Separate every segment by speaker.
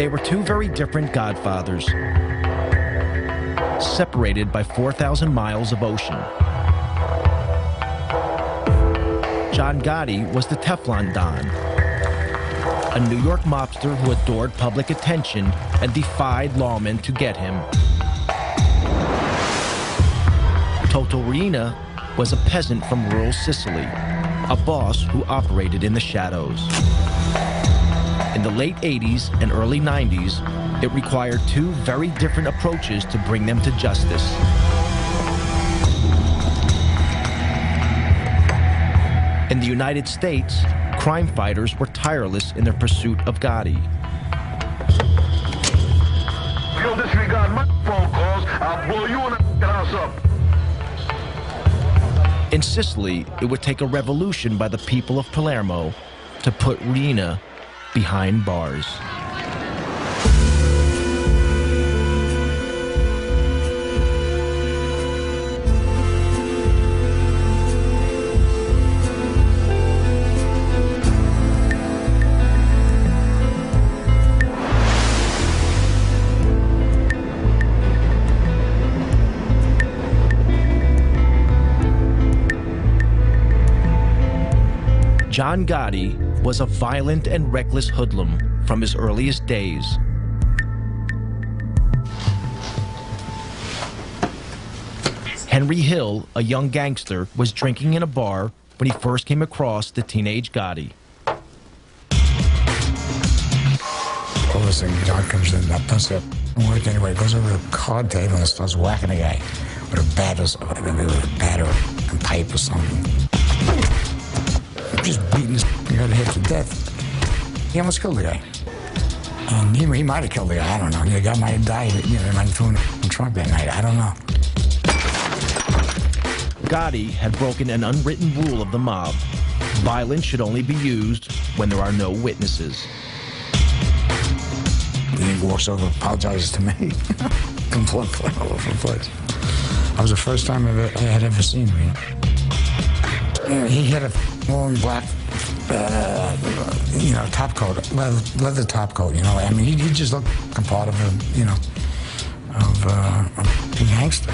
Speaker 1: They were two very different godfathers, separated by 4,000 miles of ocean. John Gotti was the Teflon Don, a New York mobster who adored public attention and defied lawmen to get him. Toto Riina was a peasant from rural Sicily, a boss who operated in the shadows. In the late 80s and early 90s, it required two very different approaches to bring them to justice. In the United States, crime fighters were tireless in their pursuit of Gotti.
Speaker 2: If you'll disregard my phone calls, I'll blow you and the house up.
Speaker 1: In Sicily, it would take a revolution by the people of Palermo to put Riina behind bars. John Gotti was a violent and reckless hoodlum from his earliest days. Henry Hill, a young gangster, was drinking in a bar when he first came across the teenage Gotti.
Speaker 3: All of a sudden, John comes in, that does it. Work anyway, goes over to the card table and starts whacking the guy with a bat or something, with a bat or a pipe or something. Just beating his guy to hit to death. He almost killed the guy. And he might have killed the guy, I don't know. The guy might have died, they might have thrown him in the trunk that night, I don't know.
Speaker 1: Gotti had broken an unwritten rule of the mob. Violence should only be used when there are no witnesses.
Speaker 3: Then he walks over and apologizes to me. And blood flying all over the place. That was the first time I had ever seen him. He had a long black, top coat, leather top coat, I mean, he just looked like a part of a gangster.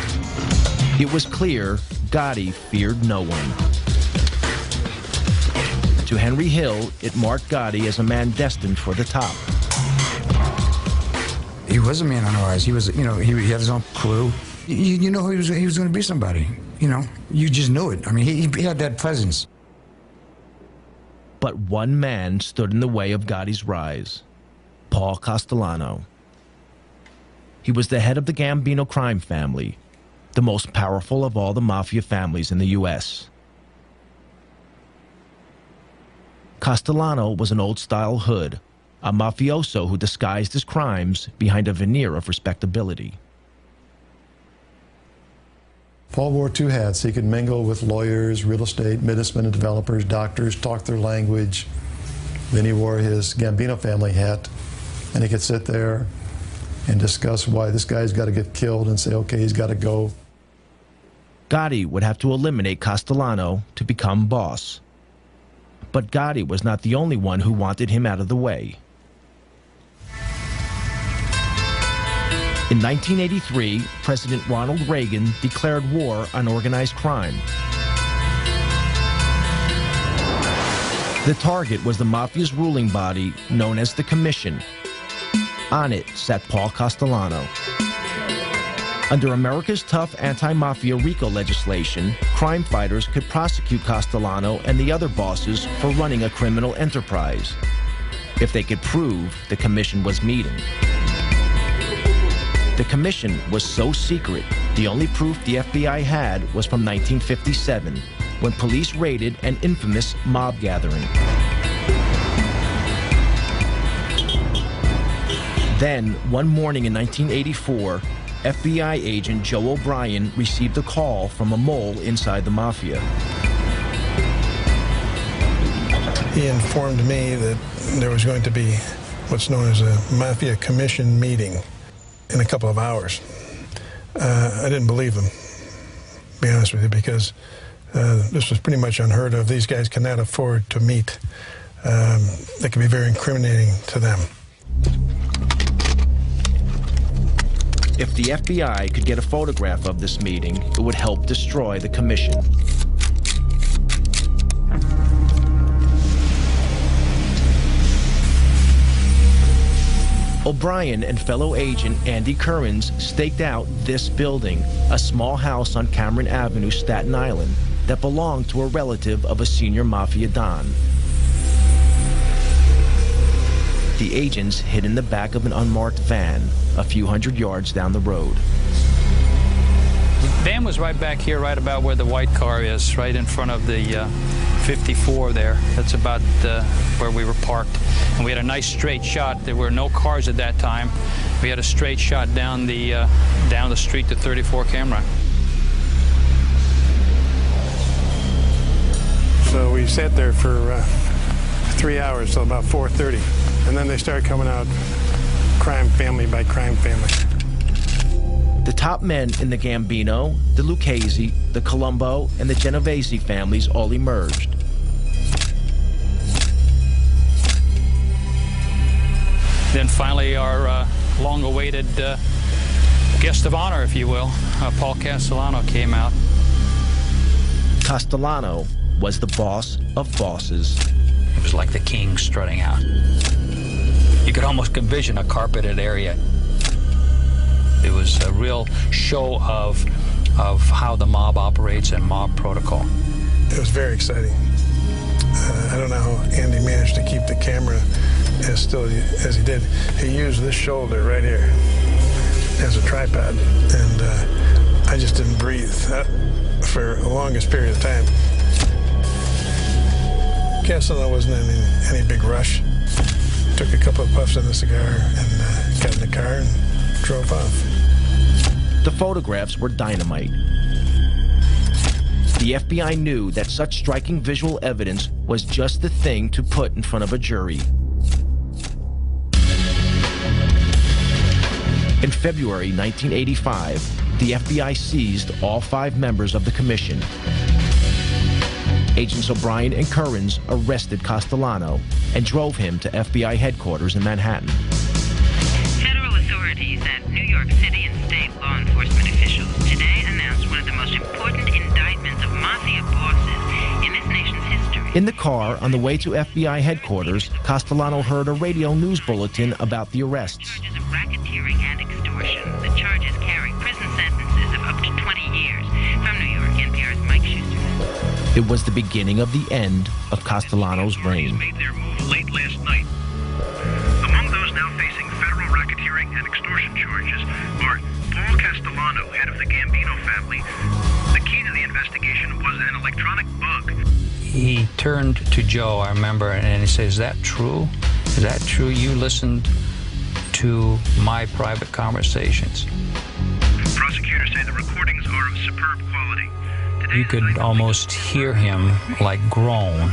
Speaker 1: It was clear Gotti feared no one. To Henry Hill, it marked Gotti as a man destined for the top.
Speaker 3: He was a man on the rise. He was, he had his own crew. You know he was going to be somebody. You just knew it. I mean, he had that presence.
Speaker 1: But one man stood in the way of Gotti's rise: Paul Castellano. He was the head of the Gambino crime family, the most powerful of all the mafia families in the U.S. Castellano was an old-style hood, a mafioso who disguised his crimes behind a veneer of respectability.
Speaker 4: Paul wore two hats. He could mingle with lawyers, real estate, businessmen and developers, doctors, talk their language. Then he wore his Gambino family hat, and he could sit there and discuss why this guy's got to get killed and say, okay, he's got to go.
Speaker 1: Gotti would have to eliminate Castellano to become boss. But Gotti was not the only one who wanted him out of the way. In 1983, President Ronald Reagan declared war on organized crime. The target was the mafia's ruling body known as the Commission. On it sat Paul Castellano. Under America's tough anti-mafia RICO legislation, crime fighters could prosecute Castellano and the other bosses for running a criminal enterprise, if they could prove the Commission was meeting. The Commission was so secret, the only proof the FBI had was from 1957, when police raided an infamous mob gathering. Then, one morning in 1984, FBI agent Joe O'Brien received a call from a mole inside the mafia.
Speaker 5: He informed me that there was going to be what's known as a Mafia Commission meeting in a couple of hours. I didn't believe him, to be honest with you, because this was pretty much unheard of. These guys cannot afford to meet. That can be very incriminating to them.
Speaker 1: If the FBI could get a photograph of this meeting, it would help destroy the commission. O'Brien and fellow agent Andy Currens staked out this building, a small house on Cameron Avenue, Staten Island, that belonged to a relative of a senior mafia don. The agents hid in the back of an unmarked van a few hundred yards down the road.
Speaker 6: The van was right back here, right about where the white car is, right in front of the 54 there. That's about where we were parked. And we had a nice straight shot. There were no cars at that time. We had a straight shot down the street to 34 Camera.
Speaker 5: So we sat there for 3 hours till about 4:30. And then they started coming out crime family by crime family.
Speaker 1: The top men in the Gambino, the Lucchese, the Colombo, and the Genovese families all emerged.
Speaker 6: Then finally our long-awaited guest of honor, if you will, Paul Castellano, came out.
Speaker 1: Castellano was the boss of bosses.
Speaker 6: It was like the king strutting out. You could almost envision a carpeted area. It was a real show of how the mob operates and mob protocol.
Speaker 5: It was very exciting. I don't know how Andy managed to keep the camera as still as he did. He used this shoulder right here as a tripod, and I just didn't breathe for the longest period of time. Castellano wasn't in any big rush. Took a couple of puffs on the cigar and got in the car and drove off.
Speaker 1: The photographs were dynamite. The FBI knew that such striking visual evidence was just the thing to put in front of a jury. In February 1985, the FBI seized all 5 members of the commission. Agents O'Brien and Currens arrested Castellano and drove him to FBI headquarters in Manhattan.
Speaker 7: Federal authorities and New York City and state law enforcement officials today announced one of the most important indictments of mafia bosses in this nation's history.
Speaker 1: In the car on the way to FBI headquarters, Castellano heard a radio news bulletin about the arrests.
Speaker 7: Charges of racketeering and extortion. The charges carry prison sentences of up to 20 years. From New York, NPR's Mike Schuster.
Speaker 1: It was the beginning of the end of Castellano's reign.
Speaker 2: Made their move late last night. Among those now facing federal racketeering and extortion charges are Paul Castellano, head of the Gambino family. The key to the investigation was an electronic bug.
Speaker 6: He turned to Joe, I remember, and he said, "Is that true? Is that true? You listened to my private conversations."
Speaker 2: Prosecutors say the recordings are of superb quality.
Speaker 6: You could almost hear him like groan.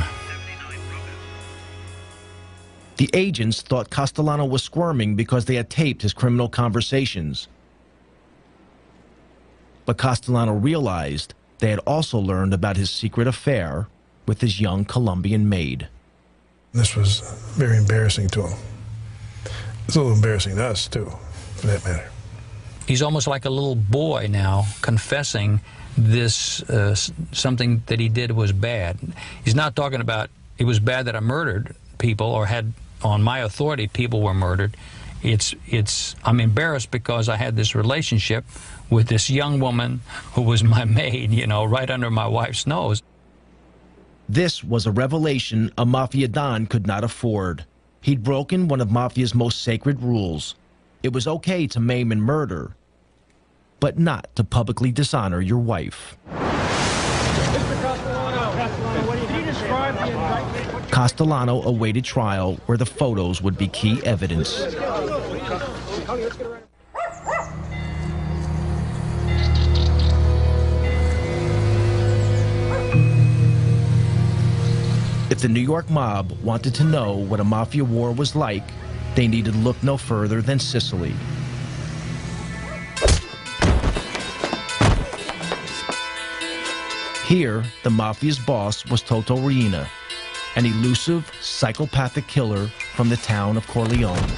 Speaker 1: The agents thought Castellano was squirming because they had taped his criminal conversations. But Castellano realized they had also learned about his secret affair with his young Colombian maid.
Speaker 5: This was very embarrassing to him. It's a little embarrassing to us, too, for that matter.
Speaker 6: He's almost like a little boy now, confessing this, something that he did was bad. He's not talking about it was bad that I murdered people or had, on my authority, people were murdered. I'm embarrassed because I had this relationship with this young woman who was my maid, you know, right under my wife's nose.
Speaker 1: This was a revelation a Mafia Don could not afford. He'd broken one of Mafia's most sacred rules. It was okay to maim and murder, but not to publicly dishonor your wife. Castellano awaited trial where the photos would be key evidence. If the New York mob wanted to know what a mafia war was like, they needed to look no further than Sicily. Here, the mafia's boss was Toto Riina, an elusive, psychopathic killer from the town of Corleone.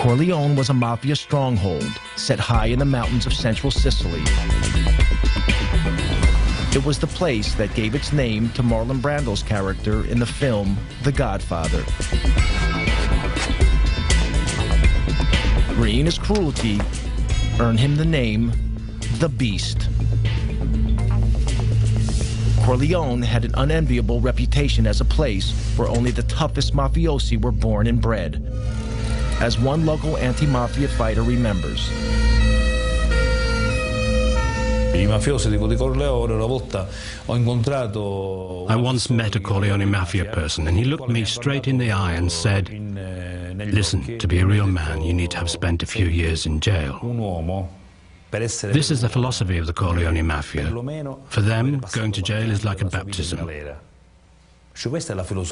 Speaker 1: Corleone was a mafia stronghold set high in the mountains of central Sicily. It was the place that gave its name to Marlon Brando's character in the film The Godfather. Riina's cruelty earned him the name The Beast. Corleone had an unenviable reputation as a place where only the toughest mafiosi were born and bred, as one local anti-mafia fighter remembers.
Speaker 8: I mafiosi di Corleone, una volta ho incontrato.
Speaker 9: I once met a Corleone mafia person, and he looked me straight in the eye and said, "Listen, to be a real man, you need to have spent a few years in jail." This is the philosophy of the Corleone mafia. For them, going to jail is like a baptism.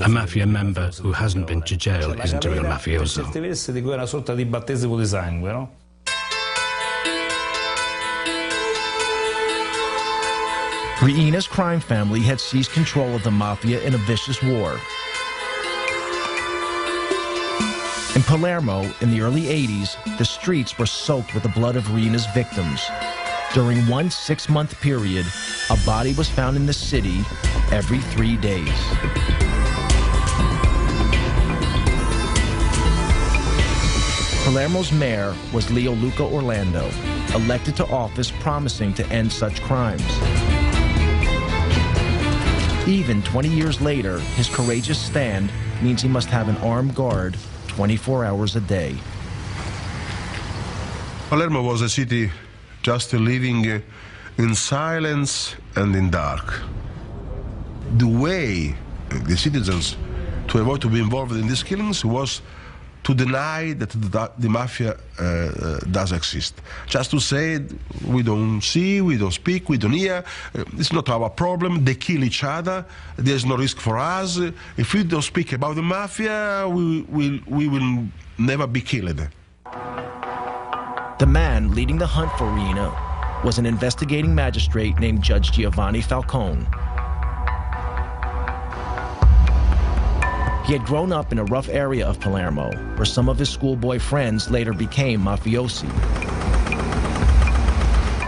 Speaker 9: A mafia member who hasn't been to jail isn't a real mafioso.
Speaker 1: Riina's crime family had seized control of the mafia in a vicious war. In Palermo, in the early 80s, the streets were soaked with the blood of Riina's victims. During one 6-month period, a body was found in the city every 3 days. Palermo's mayor was Leo Luca Orlando, elected to office promising to end such crimes. Even 20 years later, his courageous stand means he must have an armed guard 24 hours a day.
Speaker 10: Palermo was a city just living in silence and in dark. The way the citizens to avoid to be involved in these killings was to deny that the mafia does exist. Just to say, we don't see, we don't speak, we don't hear, it's not our problem, they kill each other, there's no risk for us. If we don't speak about the mafia, we will never be killed.
Speaker 1: The man leading the hunt for Riina was an investigating magistrate named Judge Giovanni Falcone. He had grown up in a rough area of Palermo, where some of his schoolboy friends later became mafiosi.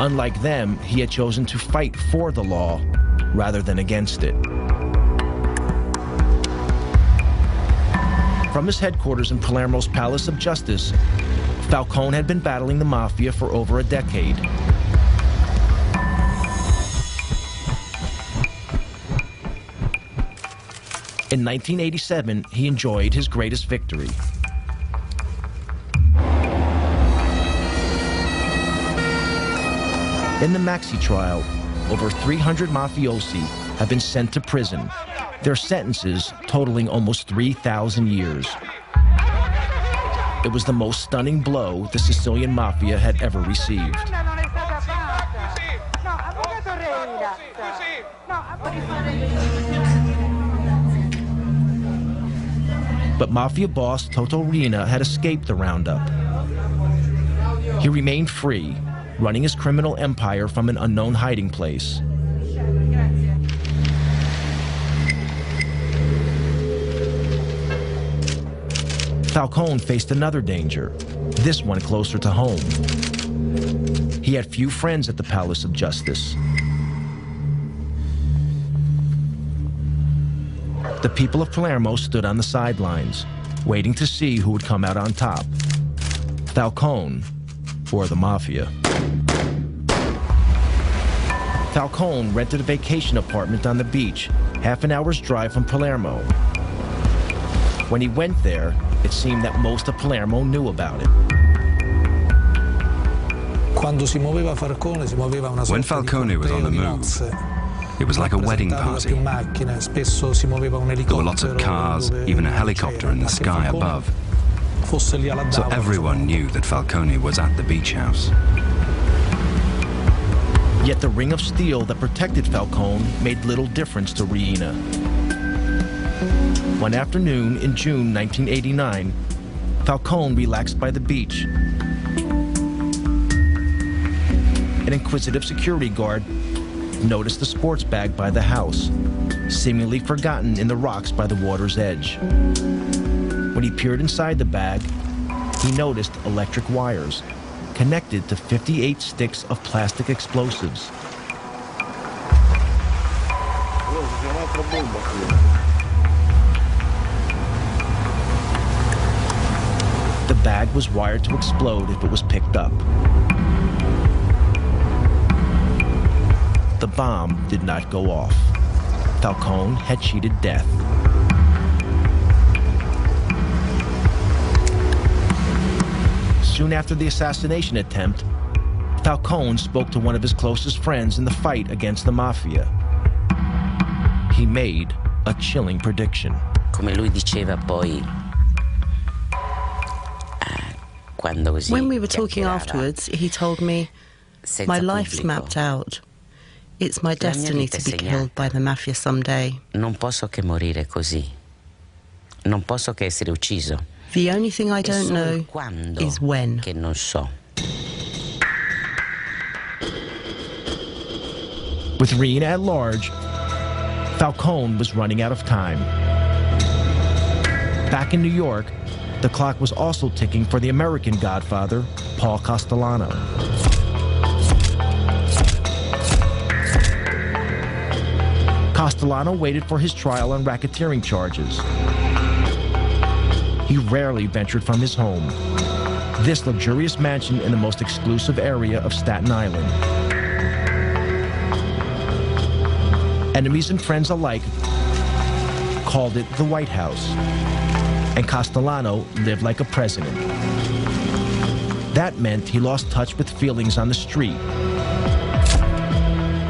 Speaker 1: Unlike them, he had chosen to fight for the law rather than against it. From his headquarters in Palermo's Palace of Justice, Falcone had been battling the mafia for over a decade. In 1987, he enjoyed his greatest victory. In the Maxi trial, over 300 mafiosi have been sent to prison, their sentences totaling almost 3,000 years. It was the most stunning blow the Sicilian mafia had ever received. But mafia boss Toto Riina had escaped the roundup. He remained free, running his criminal empire from an unknown hiding place. Falcone faced another danger, this one closer to home. He had few friends at the Palace of Justice. The people of Palermo stood on the sidelines, waiting to see who would come out on top, Falcone or the Mafia. Falcone rented a vacation apartment on the beach, half an hour's drive from Palermo. When he went there, it seemed that most of Palermo knew about it.
Speaker 11: When Falcone was on the move, it was like a wedding party. There were lots of cars, even a helicopter in the sky above. So everyone knew that Falcone was at the beach house.
Speaker 1: Yet the ring of steel that protected Falcone made little difference to Riina. One afternoon in June 1989, Falcone relaxed by the beach. An inquisitive security guard noticed the sports bag by the house, seemingly forgotten in the rocks by the water's edge. When he peered inside the bag, he noticed electric wires connected to 58 sticks of plastic explosives. The bag was wired to explode if it was picked up. The bomb did not go off. Falcone had cheated death. Soon after the assassination attempt, Falcone spoke to one of his closest friends in the fight against the mafia. He made a chilling prediction.
Speaker 12: Come lui diceva poi,
Speaker 13: when we were talking afterwards, he told me, my life's mapped out. It's my destiny to be killed by the mafia someday.
Speaker 12: Non posso che morire così. Non posso che essere ucciso.
Speaker 13: The only thing I don't know is when.
Speaker 12: Che non so.
Speaker 1: With Reen at large, Falcone was running out of time. Back in New York, the clock was also ticking for the American Godfather, Paul Castellano. Castellano waited for his trial on racketeering charges. He rarely ventured from his home, this luxurious mansion in the most exclusive area of Staten Island. Enemies and friends alike called it the White House, and Castellano lived like a president. That meant he lost touch with feelings on the street,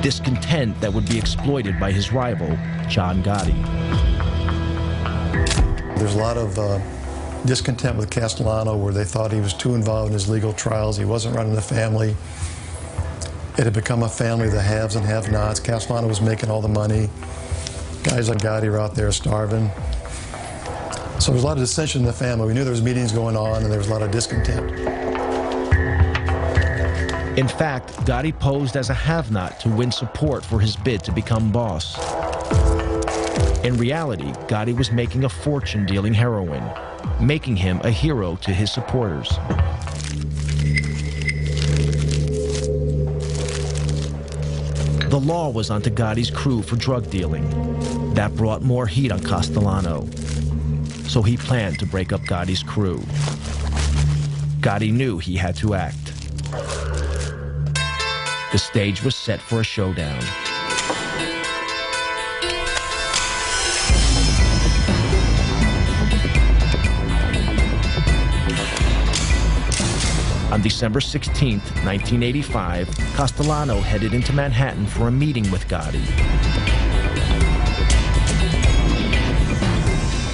Speaker 1: discontent that would be exploited by his rival, John Gotti.
Speaker 4: There's a lot of discontent with Castellano, where they thought he was too involved in his legal trials. He wasn't running the family. It had become a family of the haves and have-nots. Castellano was making all the money. Guys like Gotti were out there starving. So there was a lot of dissension in the family. We knew there was meetings going on, and there was a lot of discontent.
Speaker 1: In fact, Gotti posed as a have-not to win support for his bid to become boss. In reality, Gotti was making a fortune dealing heroin, making him a hero to his supporters. The law was onto Gotti's crew for drug dealing. That brought more heat on Castellano. So he planned to break up Gotti's crew. Gotti knew he had to act. The stage was set for a showdown. On December 16, 1985, Castellano headed into Manhattan for a meeting with Gotti.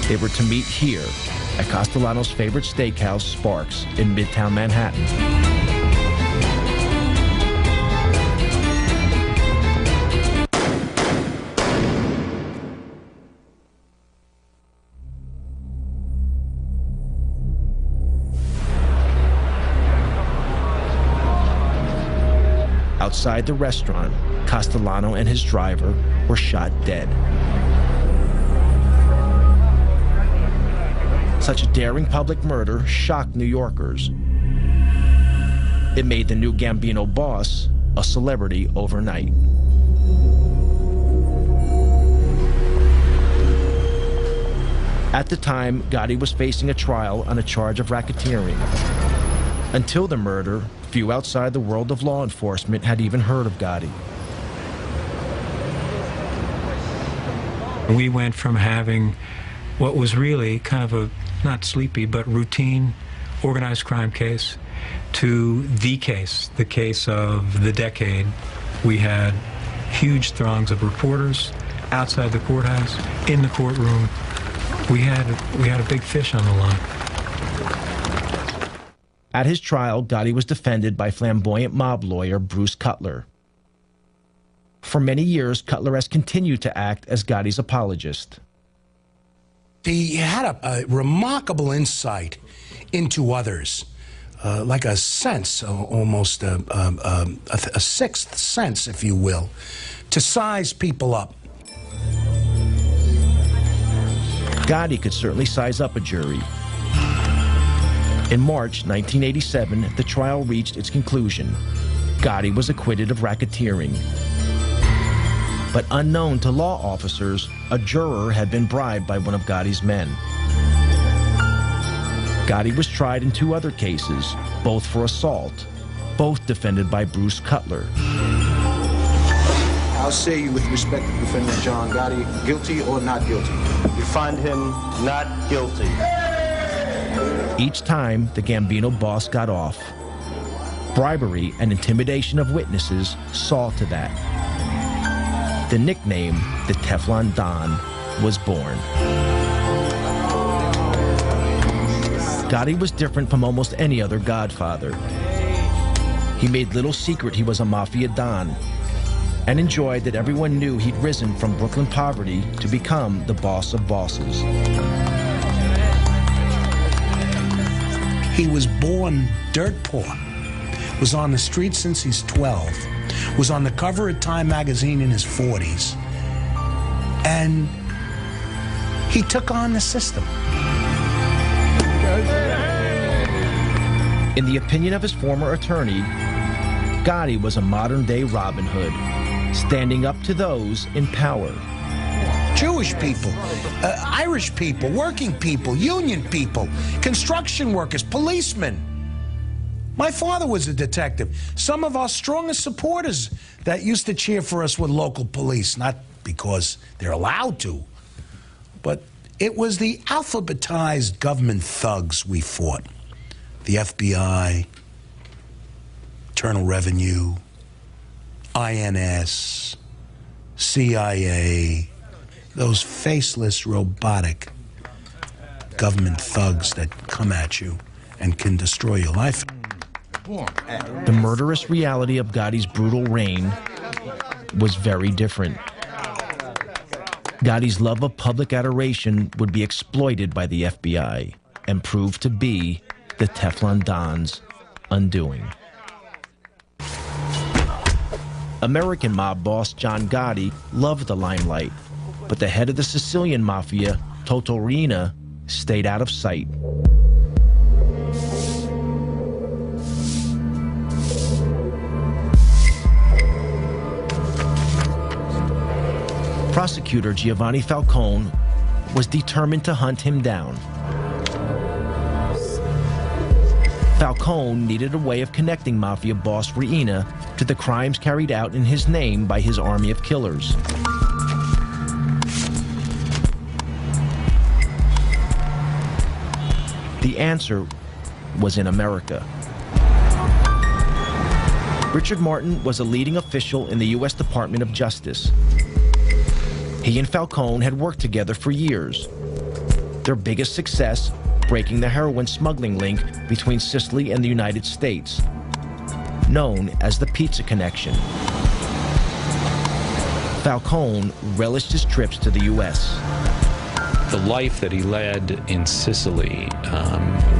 Speaker 1: They were to meet here at Castellano's favorite steakhouse, Sparks, in Midtown Manhattan. Outside the restaurant, Castellano and his driver were shot dead. Such a daring public murder shocked New Yorkers. It made the new Gambino boss a celebrity overnight. At the time, Gotti was facing a trial on a charge of racketeering. Until the murder, few outside the world of law enforcement had even heard of Gotti.
Speaker 14: We went from having what was really kind of a, not sleepy, but routine organized crime case to the case of the decade. We had huge throngs of reporters outside the courthouse, in the courtroom. We had a big fish on the line.
Speaker 1: At his trial, Gotti was defended by flamboyant mob lawyer Bruce Cutler. For many years, Cutler has continued to act as Gotti's apologist.
Speaker 15: He had a remarkable insight into others, like a sense, almost a sixth sense, if you will, to size people up.
Speaker 1: Gotti could certainly size up a jury. In March 1987, the trial reached its conclusion. Gotti was acquitted of racketeering. But unknown to law officers, a juror had been bribed by one of Gotti's men. Gotti was tried in 2 other cases, both for assault, both defended by Bruce Cutler.
Speaker 16: How say you with respect to defendant John Gotti, guilty or not guilty?
Speaker 17: We find him not guilty.
Speaker 1: Each time, the Gambino boss got off. Bribery and intimidation of witnesses saw to that. The nickname, the Teflon Don, was born. Gotti was different from almost any other Godfather. He made little secret he was a Mafia Don, and enjoyed that everyone knew he'd risen from Brooklyn poverty to become the boss of bosses.
Speaker 15: He was born dirt poor, was on the street since he's 12, was on the cover of Time magazine in his 40s, and he took on the system.
Speaker 1: In the opinion of his former attorney, Gotti was a modern-day Robin Hood, standing up to those in power.
Speaker 15: Jewish people, Irish people, working people, union people, construction workers, policemen. My father was a detective. Some of our strongest supporters that used to cheer for us were local police, not because they're allowed to, but it was the alphabetized government thugs we fought. The FBI, Internal Revenue, INS, CIA, those faceless, robotic government thugs that come at you and can destroy your life.
Speaker 1: The murderous reality of Gotti's brutal reign was very different. Gotti's love of public adoration would be exploited by the FBI and prove to be the Teflon Don's undoing. American mob boss John Gotti loved the limelight, but the head of the Sicilian mafia, Toto Riina, stayed out of sight. Prosecutor Giovanni Falcone was determined to hunt him down. Falcone needed a way of connecting mafia boss Riina to the crimes carried out in his name by his army of killers. The answer was in America. Richard Martin was a leading official in the U.S. Department of Justice. He and Falcone had worked together for years. Their biggest success, breaking the heroin smuggling link between Sicily and the United States, known as the Pizza Connection. Falcone relished his trips to the U.S.
Speaker 18: The life that he led in Sicily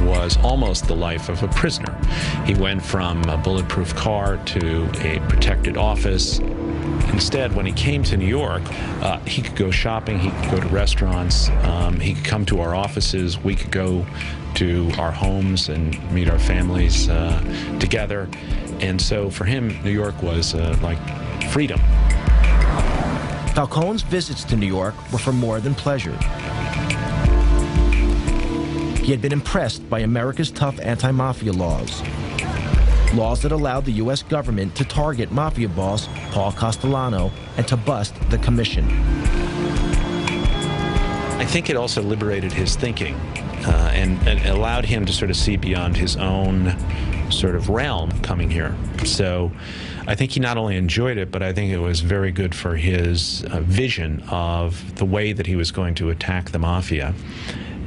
Speaker 18: was almost the life of a prisoner. He went from a bulletproof car to a protected office. Instead, when he came to New York, he could go shopping, he could go to restaurants, he could come to our offices, we could go to our homes and meet our families together. And so for him, New York was like freedom.
Speaker 1: Falcone's visits to New York were for more than pleasure. He had been impressed by America's tough anti-mafia laws. Laws that allowed the U.S. government to target mafia boss Paul Castellano and to bust the commission.
Speaker 18: I think it also liberated his thinking and allowed him to sort of see beyond his own sort of realm coming here. So I think he not only enjoyed it, but I think it was very good for his vision of the way that he was going to attack the mafia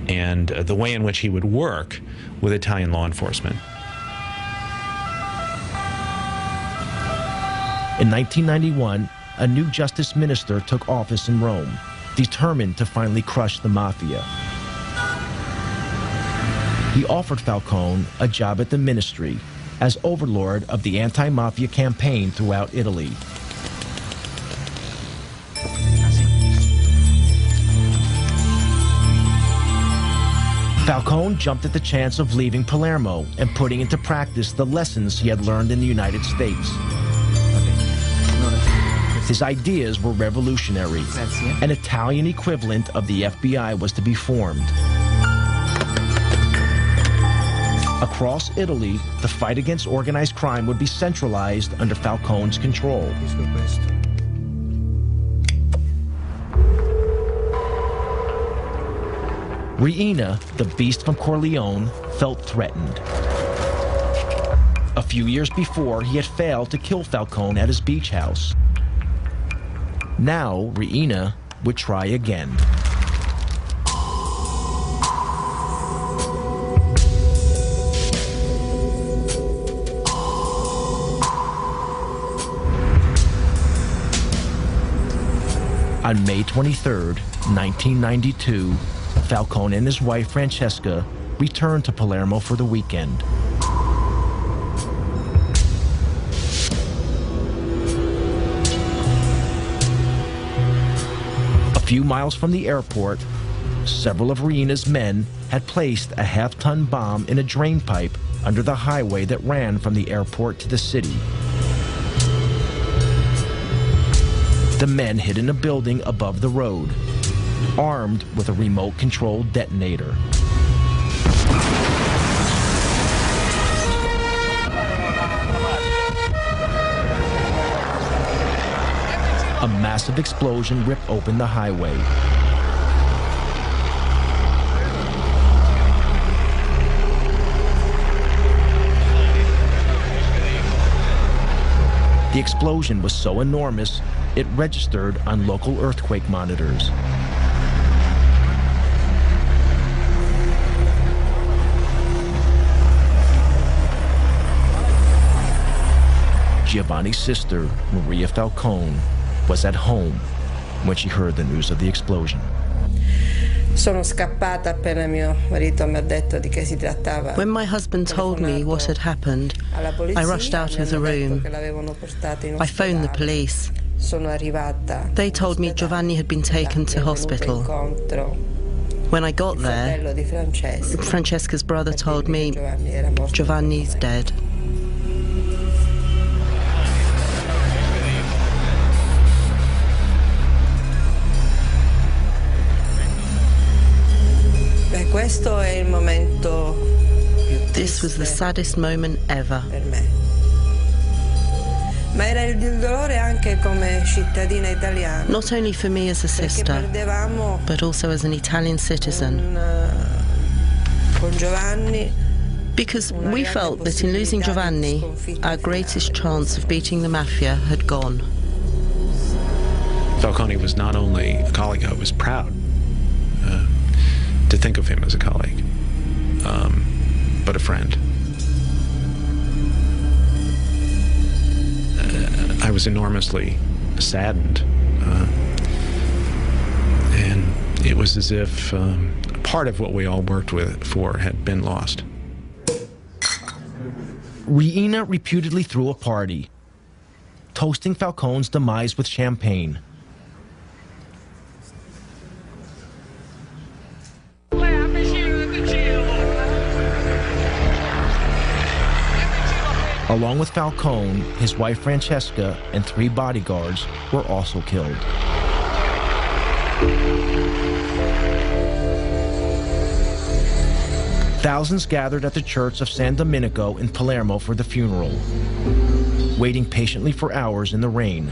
Speaker 18: and the way in which he would work with Italian law enforcement.
Speaker 1: In 1991, a new justice minister took office in Rome, determined to finally crush the mafia. He offered Falcone a job at the ministry as overlord of the anti-mafia campaign throughout Italy. Falcone jumped at the chance of leaving Palermo and putting into practice the lessons he had learned in the United States. His ideas were revolutionary. An Italian equivalent of the FBI was to be formed. Across Italy, the fight against organized crime would be centralized under Falcone's control. Riina, the beast from Corleone, felt threatened. A few years before, he had failed to kill Falcone at his beach house. Now, Riina would try again. On May 23, 1992, Falcone and his wife Francesca returned to Palermo for the weekend. A few miles from the airport, several of Riina's men had placed a half-ton bomb in a drain pipe under the highway that ran from the airport to the city. The men hid in a building above the road, armed with a remote-controlled detonator. A massive explosion ripped open the highway. The explosion was so enormous, it registered on local earthquake monitors. Giovanni's sister, Maria Falcone, was at home when she heard the news of the explosion.
Speaker 19: Sono scappata appena mio marito mi ha detto di che si trattava.
Speaker 13: When my husband told me what had happened, I rushed out of the room. I phoned the police. They told me Giovanni had been taken to hospital. When I got there, Francesca's brother told me Giovanni's dead. This was the saddest moment ever. Not only for me as a sister, but also as an Italian citizen. Because we felt that in losing Giovanni, our greatest chance of beating the mafia had gone.
Speaker 18: Falcone was not only a colleague, I was proud to think of him as a colleague, but a friend. I was enormously saddened, and it was as if part of what we all worked for had been lost.
Speaker 1: Riina reputedly threw a party, toasting Falcone's demise with champagne. Along with Falcone, his wife Francesca and 3 bodyguards were also killed. Thousands gathered at the church of San Domenico in Palermo for the funeral, waiting patiently for hours in the rain.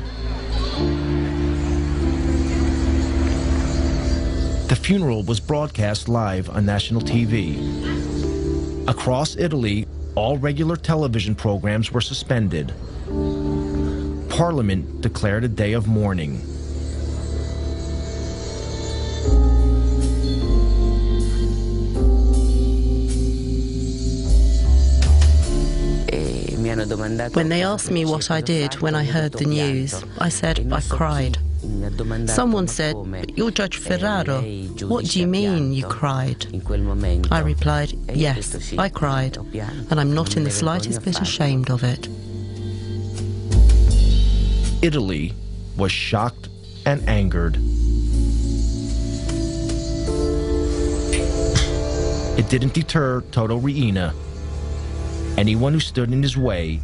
Speaker 1: The funeral was broadcast live on national TV. Across Italy, all regular television programs were suspended. Parliament declared a day of mourning.
Speaker 13: When they asked me what I did when I heard the news, I said I cried. Someone said, "You're Judge Ferraro. What do you mean you cried?" I replied, "Yes, I cried, and I'm not in the slightest bit ashamed of it."
Speaker 1: Italy was shocked and angered. It didn't deter Toto Riina. Anyone who stood in his way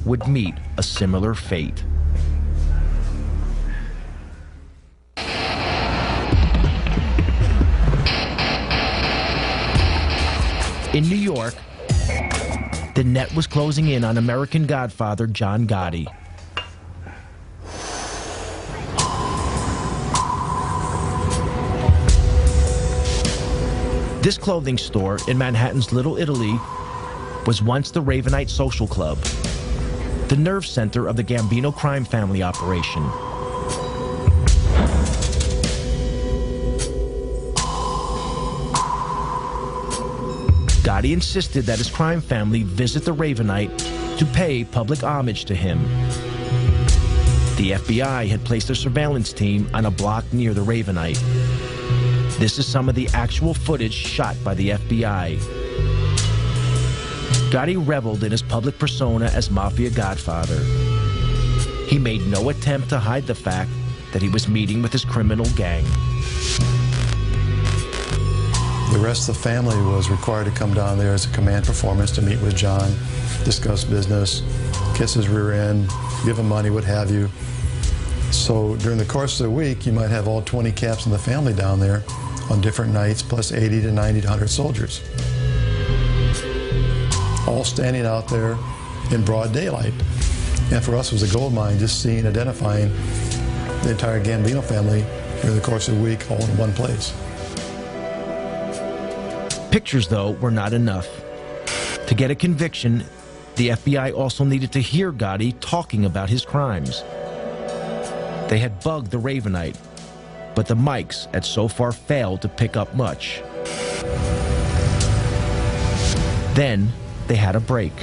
Speaker 1: would meet a similar fate. In New York, the net was closing in on American Godfather John Gotti. This clothing store in Manhattan's Little Italy was once the Ravenite Social Club, the nerve center of the Gambino crime family operation. Gotti insisted that his crime family visit the Ravenite to pay public homage to him. The FBI had placed a surveillance team on a block near the Ravenite. This is some of the actual footage shot by the FBI. Gotti reveled in his public persona as Mafia Godfather. He made no attempt to hide the fact that he was meeting with his criminal gang.
Speaker 4: The rest of the family was required to come down there as a command performance to meet with John, discuss business, kiss his rear end, give him money, what have you. So during the course of the week, you might have all 20 caps in the family down there on different nights, plus 80 to 90 to 100 soldiers. All standing out there in broad daylight. And for us, it was a gold mine, just seeing, identifying the entire Gambino family during the course of the week, all in one place.
Speaker 1: Pictures, though, were not enough. To get a conviction, the FBI also needed to hear Gotti talking about his crimes. They had bugged the Ravenite, but the mics had so far failed to pick up much. Then they had a break.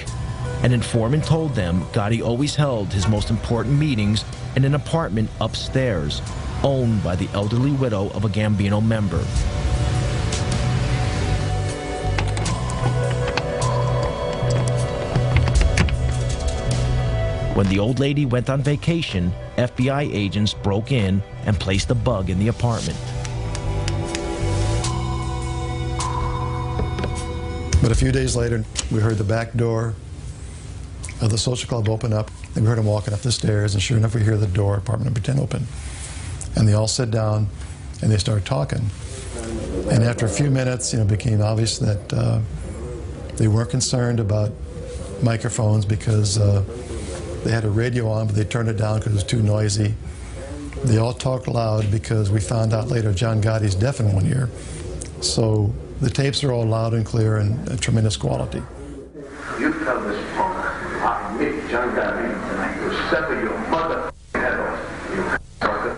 Speaker 1: An informant told them Gotti always held his most important meetings in an apartment upstairs, owned by the elderly widow of a Gambino member. When the old lady went on vacation, FBI agents broke in and placed a bug in the apartment.
Speaker 4: But a few days later, we heard the back door of the social club open up, and we heard him walking up the stairs, and sure enough, we hear the door, apartment number 10, open. And they all sit down, and they start talking. And after a few minutes, it became obvious that they weren't concerned about microphones because they had a radio on, but they turned it down because it was too noisy. They all talked loud because we found out later John Gotti's deaf in one ear. So the tapes are all loud and clear and tremendous quality.
Speaker 2: You tell this punk, I meet John Gotti tonight to sever your mother head off, you sucker.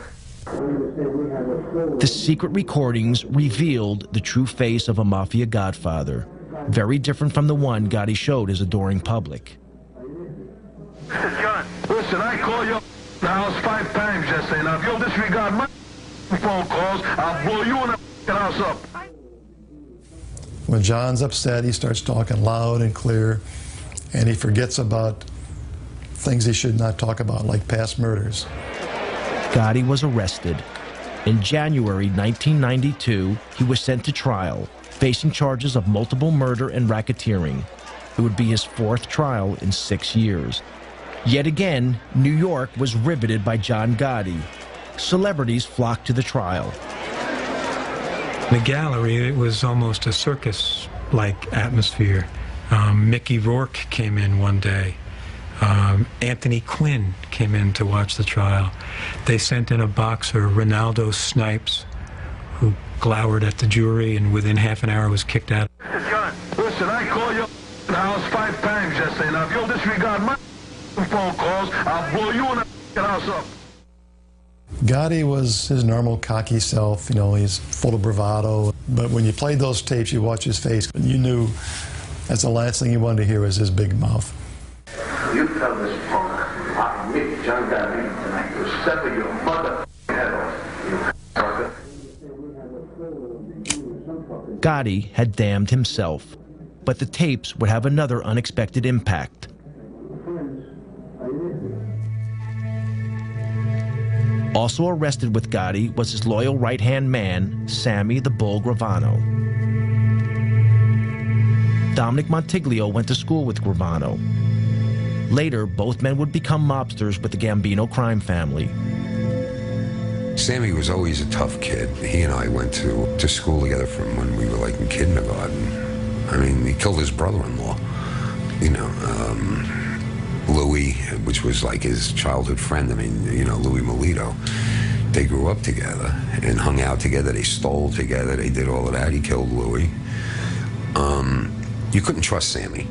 Speaker 1: The secret recordings revealed the true face of a Mafia Godfather, very different from the one Gotti showed his adoring public.
Speaker 2: John, listen, I called your house 5 times yesterday. Now, if you'll disregard my phone calls, I'll blow you and the house up.
Speaker 4: When John's upset, he starts talking loud and clear, and he forgets about things he should not talk about, like past murders.
Speaker 1: Gotti was arrested. In January 1992, he was sent to trial, facing charges of multiple murder and racketeering. It would be his 4th trial in 6 years. Yet again, New York was riveted by John Gotti. Celebrities flocked to the trial.
Speaker 14: The gallery, it was almost a circus-like atmosphere. Mickey Rourke came in one day. Anthony Quinn came in to watch the trial. They sent in a boxer, Ronaldo Snipes, who glowered at the jury and within half an hour was kicked out.
Speaker 2: John, listen, I called your house 5 times yesterday. Now, if you'll disregard my phone calls, I'll blow you and the house up.
Speaker 4: Gotti was his normal cocky self, he's full of bravado. But when you played those tapes, you watch his face, and you knew that's the last thing you wanted to hear was his big mouth.
Speaker 2: You tell this punk, I meet John Gotti tonight to sever your mother head off, you sucker.
Speaker 1: Gotti had damned himself, but the tapes would have another unexpected impact. Also arrested with Gotti was his loyal right-hand man, Sammy the Bull Gravano. Dominic Montiglio went to school with Gravano. Later, both men would become mobsters with the Gambino crime family.
Speaker 20: Sammy was always a tough kid. He and I went to school together from when we were like in kindergarten. I mean, he killed his brother-in-law. You know, Louis, which was like his childhood friend. I mean, you know, Louis Melito. They grew up together and hung out together. They stole together. They did all of that. He killed Louis. You couldn't trust Sammy.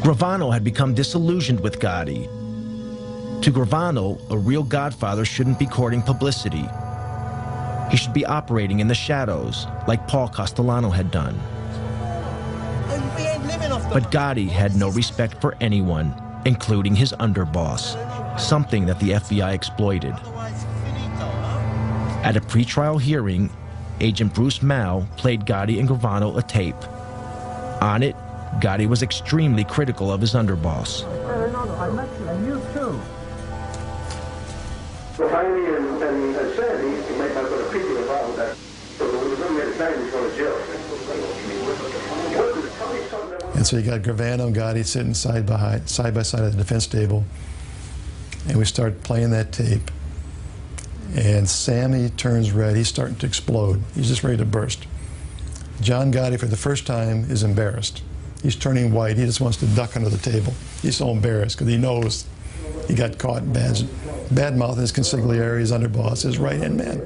Speaker 1: Gravano had become disillusioned with Gotti. To Gravano, a real godfather shouldn't be courting publicity. He should be operating in the shadows, like Paul Castellano had done. But Gotti had no respect for anyone, including his underboss, something that the FBI exploited. At a pretrial hearing, Agent Bruce Mao played Gotti and Gravano a tape. On it, Gotti was extremely critical of his underboss.
Speaker 21: Finally, and said he might not go to prison about that. So when he was going to get time, he's going to jail.
Speaker 4: And so you got Gravano and Gotti sitting side by side at the defense table, and we start playing that tape. And Sammy turns red. He's starting to explode. He's just ready to burst. John Gotti, for the first time, is embarrassed. He's turning white. He just wants to duck under the table. He's so embarrassed because he knows he got caught bad mouthing his consigliere, his underboss, his right-hand man.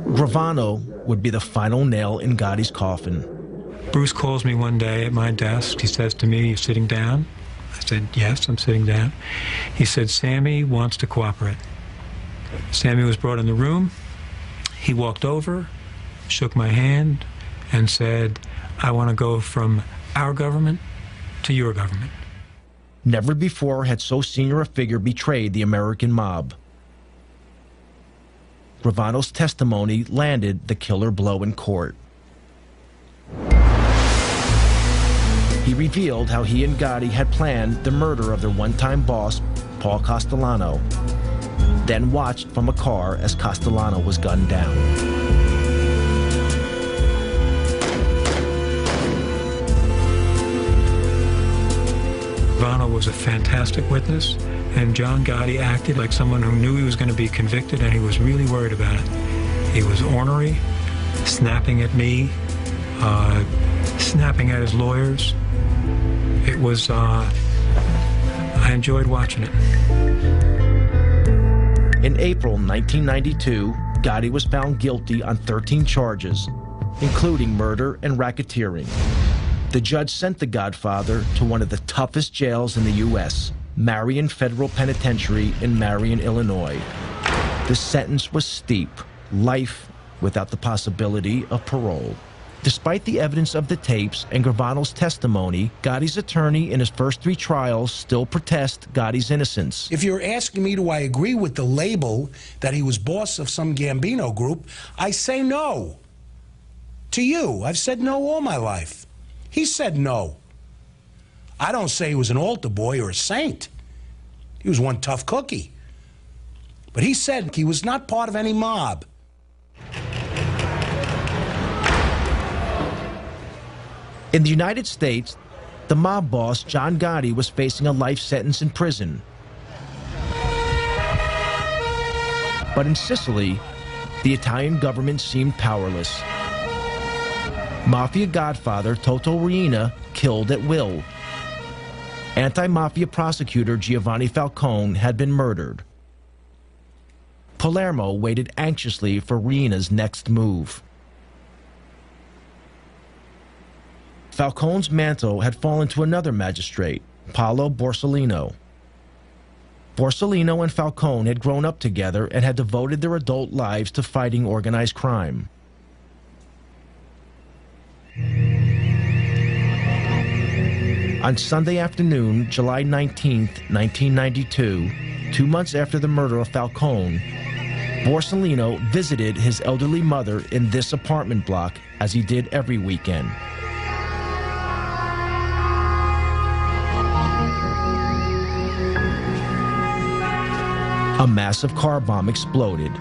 Speaker 1: Gravano would be the final nail in Gotti's coffin.
Speaker 14: Bruce calls me one day at my desk. He says to me, "You sitting down?" I said, "Yes, I'm sitting down." He said, "Sammy wants to cooperate." Sammy was brought in the room. He walked over, shook my hand, and said, "I want to go from our government to your government."
Speaker 1: Never before had so senior a figure betrayed the American mob. Gravano's testimony landed the killer blow in court. He revealed how he and Gotti had planned the murder of their one-time boss, Paul Castellano, then watched from a car as Castellano was gunned down.
Speaker 14: Gravano was a fantastic witness, and John Gotti acted like someone who knew he was going to be convicted, and he was really worried about it. He was ornery, snapping at me, snapping at his lawyers. It was, I enjoyed watching it.
Speaker 1: In April 1992, Gotti was found guilty on 13 charges, including murder and racketeering. The judge sent the Godfather to one of the toughest jails in the U.S., Marion Federal Penitentiary in Marion, Illinois. The sentence was steep, life without the possibility of parole. Despite the evidence of the tapes and Gravano's testimony, Gotti's attorney in his first 3 trials still protest Gotti's innocence.
Speaker 15: If you're asking me, do I agree with the label that he was boss of some Gambino group, I say no. To you, I've said no all my life. He said no. I don't say he was an altar boy or a saint. He was one tough cookie. But he said he was not part of any mob.
Speaker 1: In the United States, the mob boss, John Gotti, was facing a life sentence in prison. But in Sicily, the Italian government seemed powerless. Mafia godfather Toto Riina killed at will. Anti-mafia prosecutor Giovanni Falcone had been murdered. Palermo waited anxiously for Riina's next move. Falcone's mantle had fallen to another magistrate, Paolo Borsellino. Borsellino and Falcone had grown up together and had devoted their adult lives to fighting organized crime. On Sunday afternoon, July 19, 1992, 2 months after the murder of Falcone, Borsellino visited his elderly mother in this apartment block, as he did every weekend. A massive car bomb exploded,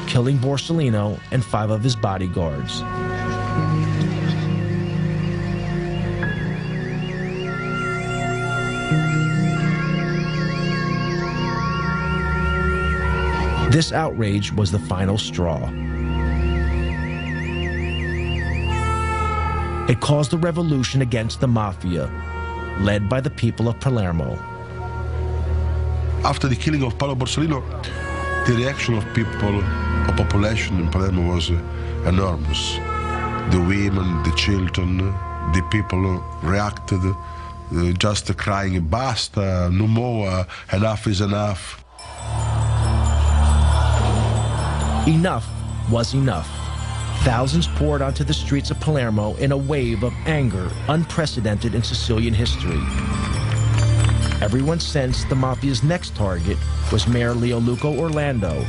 Speaker 1: killing Borsellino and 5 of his bodyguards. This outrage was the final straw. It caused a revolution against the mafia, led by the people of Palermo.
Speaker 10: After the killing of Paolo Borsellino, the reaction of people, of population in Palermo was enormous. The women, the children, the people reacted just crying, basta, no more, enough is enough.
Speaker 1: Enough was enough. Thousands poured onto the streets of Palermo in a wave of anger unprecedented in Sicilian history. Everyone sensed the mafia's next target was Mayor Leoluco Orlando,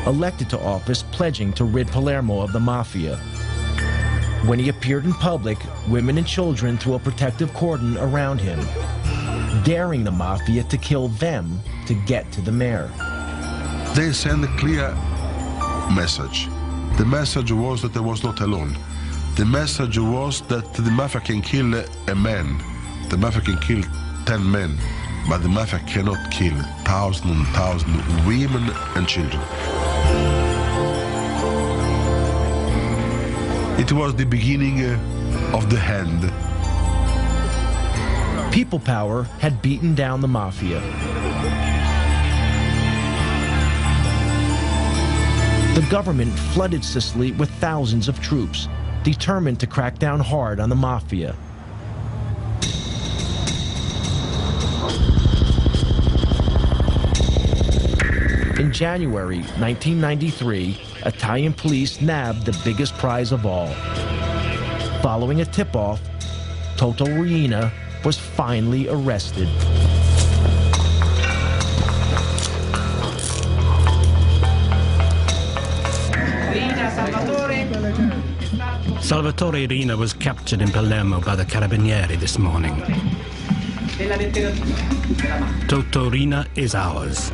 Speaker 1: elected to office pledging to rid Palermo of the mafia. When he appeared in public, women and children threw a protective cordon around him, daring the mafia to kill them to get to the mayor.
Speaker 10: They sent a clear message. The message was that I was not alone. The message was that the mafia can kill a man. The mafia can kill 10 men, but the mafia cannot kill thousands and thousands of women and children. It was the beginning of the end.
Speaker 1: People power had beaten down the mafia. The government flooded Sicily with thousands of troops, determined to crack down hard on the mafia. In January 1993, Italian police nabbed the biggest prize of all. Following a tip-off, Toto Riina was finally arrested.
Speaker 9: Salvatore Riina was captured in Palermo by the Carabinieri this morning. Toto Riina is ours.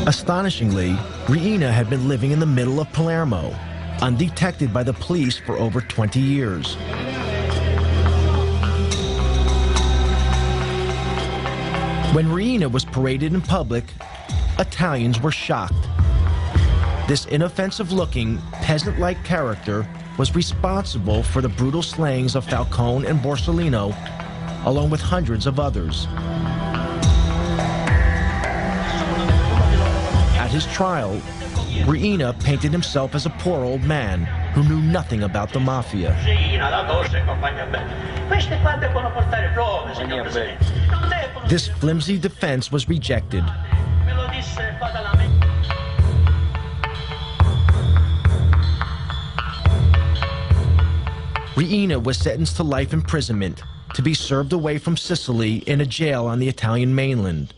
Speaker 1: Astonishingly, Riina had been living in the middle of Palermo, undetected by the police for over 20 years. When Riina was paraded in public, Italians were shocked. This inoffensive-looking, peasant-like character was responsible for the brutal slayings of Falcone and Borsellino, along with hundreds of others. At his trial, Riina painted himself as a poor old man who knew nothing about the mafia. This flimsy defense was rejected. Riina was sentenced to life imprisonment to be served away from Sicily in a jail on the Italian mainland.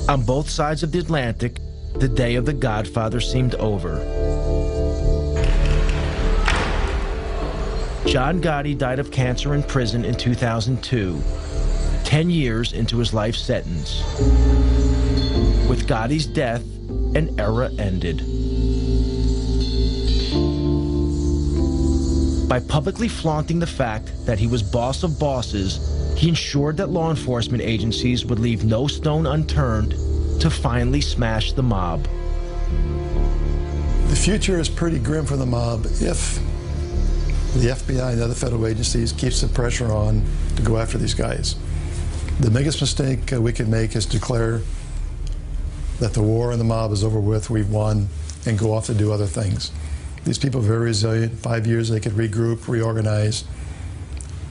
Speaker 1: On both sides of the Atlantic, the day of the Godfathers seemed over. John Gotti died of cancer in prison in 2002, 10 years into his life sentence. With Gotti's death, an era ended. By publicly flaunting the fact that he was boss of bosses, he ensured that law enforcement agencies would leave no stone unturned to finally smash the mob.
Speaker 4: The future is pretty grim for the mob if the FBI and other federal agencies keeps the pressure on to go after these guys. The biggest mistake we can make is declare that the war and the mob is over with, we've won, and go off to do other things. These people are very resilient. 5 years they could regroup, reorganize.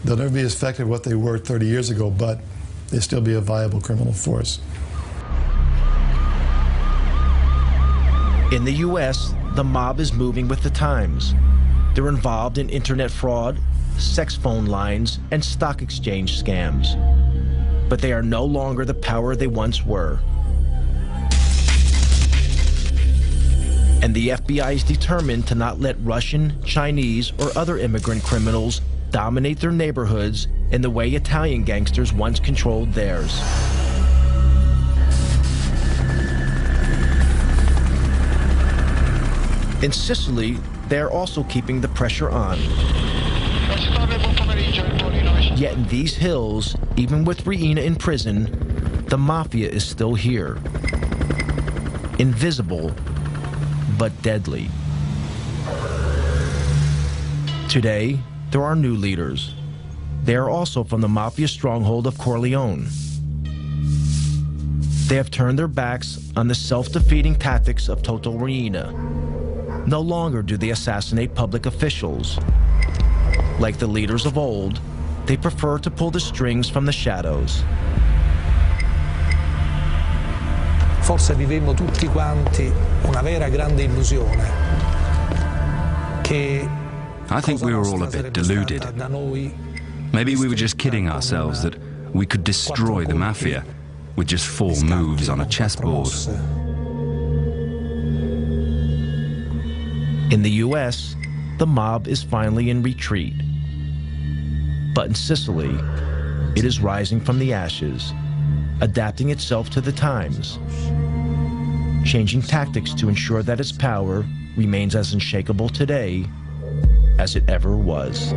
Speaker 4: They'll never be as effective what they were 30 years ago, but they'll still be a viable criminal force.
Speaker 1: In the U.S., the mob is moving with the times. They're involved in internet fraud, sex phone lines, and stock exchange scams. But they are no longer the power they once were. And the FBI is determined to not let Russian, Chinese, or other immigrant criminals dominate their neighborhoods in the way Italian gangsters once controlled theirs. In Sicily, they are also keeping the pressure on. Yet in these hills, even with Riina in prison, the mafia is still here. Invisible, but deadly. Today, there are new leaders. They are also from the mafia stronghold of Corleone. They have turned their backs on the self-defeating tactics of Toto Riina. No longer do they assassinate public officials. Like the leaders of old, they prefer to pull the strings from the shadows.
Speaker 3: Forse vivemmo tutti quanti una vera grande illusione.
Speaker 11: I think we were all a bit deluded. Maybe we were just kidding ourselves that we could destroy the mafia with just 4 moves on a chessboard.
Speaker 1: In the US, the mob is finally in retreat. But in Sicily, it is rising from the ashes, adapting itself to the times, changing tactics to ensure that its power remains as unshakable today as it ever was.